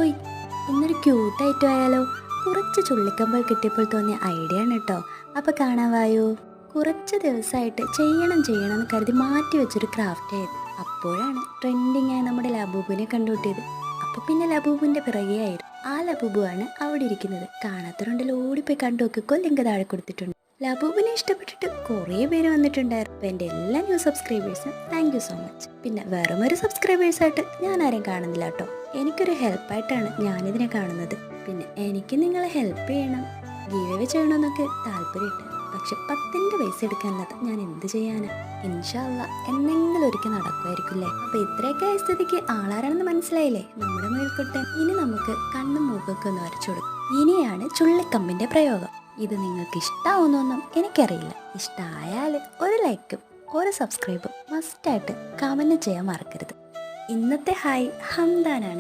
ഓയ്, ഇന്നൊരു ക്യൂട്ടായിട്ട് ആയാലോ? കുറച്ച് ചുള്ളിക്കമ്പൽ കിട്ടിയപ്പോൾ തോന്നിയ ഐഡിയ ആണ് കേട്ടോ. അപ്പോൾ കാണാൻ വായോ. കുറച്ച് ദിവസമായിട്ട് ചെയ്യണം എന്ന് കരുതി മാറ്റി വെച്ചൊരു ക്രാഫ്റ്റ് ആയിരുന്നു. അപ്പോഴാണ് ട്രെൻഡിങ് ആയി നമ്മുടെ ലബൂബിനെ കണ്ടുകിട്ടിയത്. അപ്പോൾ പിന്നെ ലബൂബിൻ്റെ പിറകെ ആയിരുന്നു. ആ ലബൂബുവാണ് അവിടെ ഇരിക്കുന്നത്. കാണാത്തവരുണ്ടിൽ ഓടിപ്പോയി കണ്ടു നോക്കിക്കോ, ലിങ്ക് താഴെ കൊടുത്തിട്ടുണ്ട്. ലബൂബിനെ ഇഷ്ടപ്പെട്ടിട്ട് കുറേ പേര് വന്നിട്ടുണ്ടായിരുന്നു. അപ്പോൾ എൻ്റെ എല്ലാ ന്യൂ സബ്സ്ക്രൈബേഴ്സിനും താങ്ക് യു സോ മച്ച്. പിന്നെ വെറുമൊരു സബ്സ്ക്രൈബേഴ്സായിട്ട് ഞാൻ ആരെയും കാണുന്നില്ല കേട്ടോ. എനിക്കൊരു ഹെൽപ്പായിട്ടാണ് ഞാനിതിനെ കാണുന്നത്. പിന്നെ എനിക്ക് നിങ്ങളെ ഹെൽപ്പ് ചെയ്യണം, ഗീവ് അവേ ചെയ്യണമെന്നൊക്കെ താല്പര്യമുണ്ട്. പക്ഷെ 10ൻ്റെ പൈസ എടുക്കാനല്ലാതെ ഞാൻ എന്ത് ചെയ്യാനാ? ഇൻഷാ അല്ലാ എന്തെങ്കിലും ഒരിക്കൽ നടക്കുമായിരിക്കില്ലേ. അപ്പോൾ ഇത്രയൊക്കെ ആയ സ്ഥിതിക്ക് ആളാരാണെന്ന് മനസ്സിലായില്ലേ, നമ്മുടെ മേൽക്കൊട്ടൻ. ഇനി നമുക്ക് കണ്ണും മൂക്കൊക്കെ ഒന്ന് വരച്ചു കൊടുക്കും. ഇനിയാണ് ചുള്ളിക്കമ്പിൻ്റെ പ്രയോഗം. ഇത് നിങ്ങൾക്ക് ഇഷ്ടമാവുന്നൊന്നും എനിക്കറിയില്ല. ഇഷ്ടമായാൽ ഒരു ലൈക്കും ഒരു സബ്സ്ക്രൈബും മസ്റ്റായിട്ട് കമൻറ്റ് ചെയ്യാൻ മറക്കരുത്. ഇന്നത്തെ ഹായ് ഹംദാനാണ്.